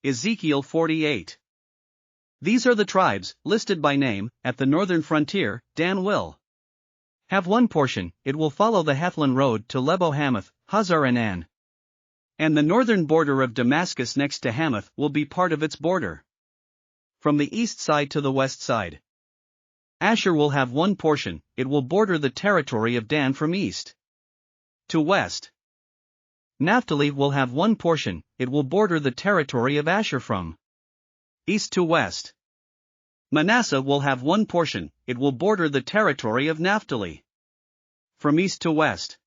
Ezekiel 48. These are the tribes, listed by name. At the northern frontier, Dan will have one portion. It will follow the Hethlon road to Lebo Hamath, Hazar Enan. And the northern border of Damascus next to Hamath will be part of its border. From the east side to the west side. Asher will have one portion. It will border the territory of Dan from east to west. Naphtali will have one portion. It will border the territory of Asher from east to west. Manasseh will have one portion. It will border the territory of Naphtali from east to west.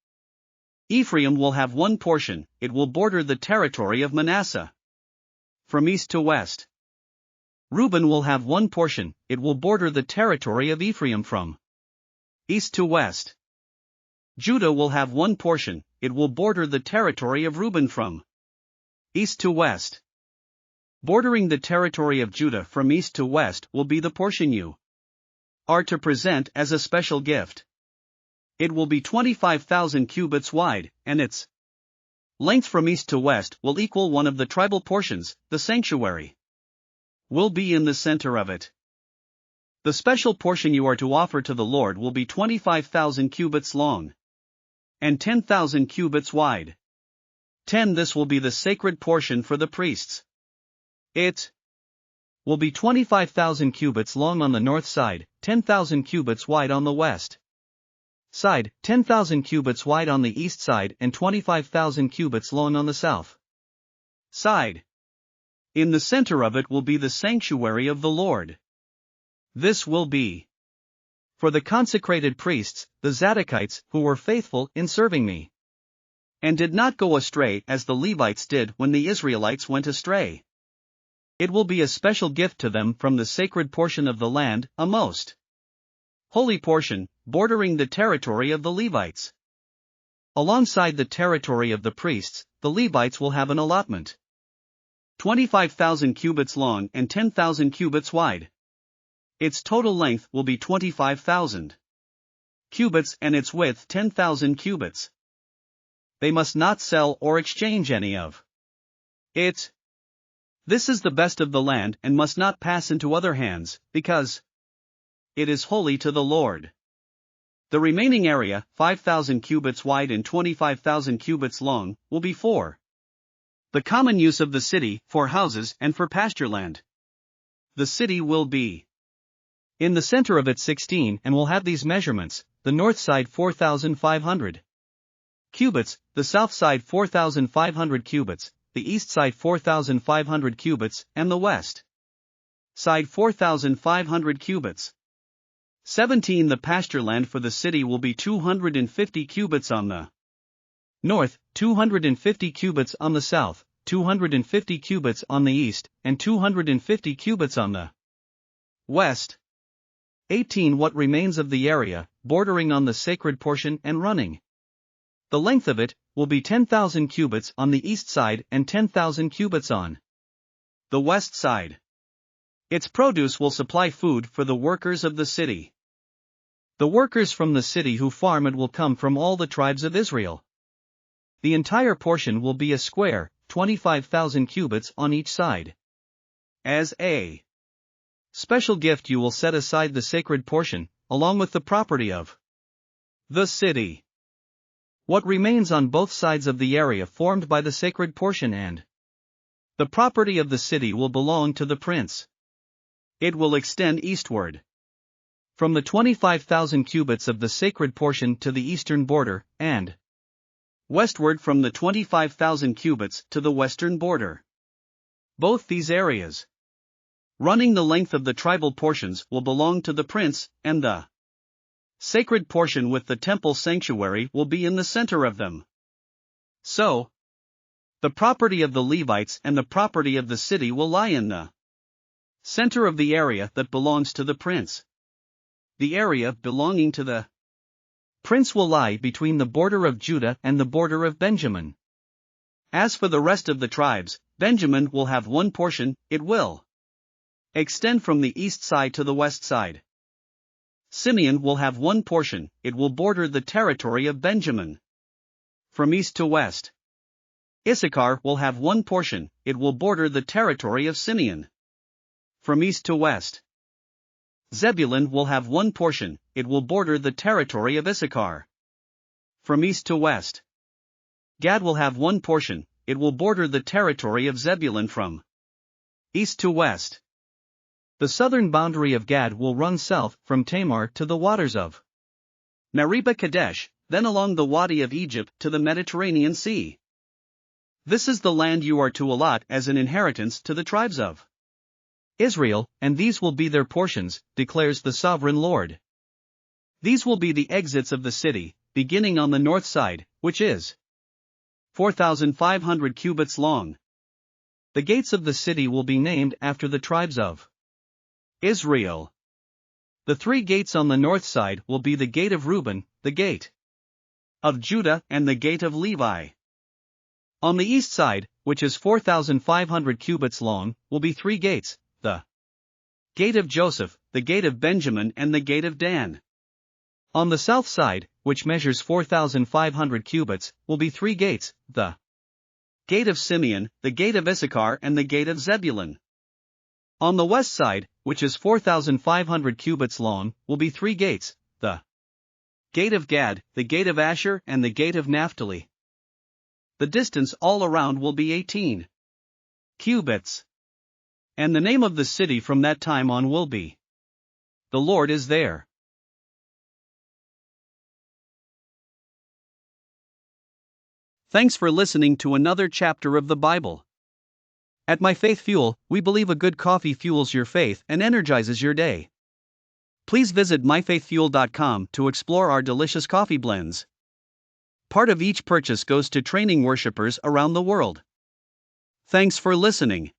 Ephraim will have one portion. It will border the territory of Manasseh from east to west. Reuben will have one portion. It will border the territory of Ephraim from east to west. Judah will have one portion. It will border the territory of Reuben from east to west. Bordering the territory of Judah from east to west will be the portion you are to present as a special gift. It will be 25,000 cubits wide, and its length from east to west will equal one of the tribal portions. The sanctuary will be in the center of it. The special portion you are to offer to the Lord will be 25,000 cubits long and 10,000 cubits wide. This will be the sacred portion for the priests. It will be 25,000 cubits long on the north side, 10,000 cubits wide on the west side, 10,000 cubits wide on the east side, and 25,000 cubits long on the south side. In the center of it will be the sanctuary of the Lord. This will be for the consecrated priests, the Zadokites, who were faithful in serving me, and did not go astray as the Levites did when the Israelites went astray. It will be a special gift to them from the sacred portion of the land, a most holy portion, bordering the territory of the Levites. Alongside the territory of the priests, the Levites will have an allotment. 25,000 cubits long and 10,000 cubits wide. Its total length will be 25,000 cubits and its width 10,000 cubits. They must not sell or exchange any of it. This is the best of the land and must not pass into other hands, because it is holy to the Lord. The remaining area, 5,000 cubits wide and 25,000 cubits long, will be for the common use of the city, for houses and for pastureland. The city will be in the center of it 16 and will have these measurements: the north side 4,500 cubits, the south side 4,500 cubits, the east side 4,500 cubits, and the west side 4,500 cubits. 17 The pastureland for the city will be 250 cubits on the north, 250 cubits on the south, 250 cubits on the east, and 250 cubits on the west. 18 What remains of the area, bordering on the sacred portion and running the length of it, will be 10,000 cubits on the east side and 10,000 cubits on the west side. Its produce will supply food for the workers of the city. The workers from the city who farm it will come from all the tribes of Israel. The entire portion will be a square, 25,000 cubits on each side. As a special gift you will set aside the sacred portion, along with the property of the city. What remains on both sides of the area formed by the sacred portion and the property of the city will belong to the prince. It will extend eastward from the 25,000 cubits of the sacred portion to the eastern border, and westward from the 25,000 cubits to the western border. Both these areas, running the length of the tribal portions, will belong to the prince, and the sacred portion with the temple sanctuary will be in the center of them. So, the property of the Levites and the property of the city will lie in the center of the area that belongs to the prince. The area belonging to the prince will lie between the border of Judah and the border of Benjamin. As for the rest of the tribes, Benjamin will have one portion. It will extend from the east side to the west side. Simeon will have one portion. It will border the territory of Benjamin from east to west. Issachar will have one portion, it will border the territory of Simeon. From east to west. Zebulun will have one portion, it will border the territory of Issachar. From east to west. Gad will have one portion, it will border the territory of Zebulun from east to west. The southern boundary of Gad will run south from Tamar to the waters of Meribah Kadesh, then along the Wadi of Egypt to the Mediterranean Sea. This is the land you are to allot as an inheritance to the tribes of Israel, and these will be their portions, declares the sovereign Lord. These will be the exits of the city, beginning on the north side, which is 4,500 cubits long. The gates of the city will be named after the tribes of Israel. The three gates on the north side will be the gate of Reuben, the gate of Judah, and the gate of Levi. On the east side, which is 4,500 cubits long, will be three gates, the gate of Joseph, the gate of Benjamin, and the gate of Dan. On the south side, which measures 4,500 cubits, will be three gates, the gate of Simeon, the gate of Issachar, and the gate of Zebulun. On the west side, which is 4,500 cubits long, will be three gates, the gate of Gad, the gate of Asher, and the gate of Naphtali. The distance all around will be 18 cubits. And the name of the city from that time on will be The Lord is There. Thanks for listening to another chapter of the Bible. At My Faith Fuel, we believe a good coffee fuels your faith and energizes your day. Please visit myfaithfuel.com to explore our delicious coffee blends. Part of each purchase goes to training worshipers around the world. Thanks for listening.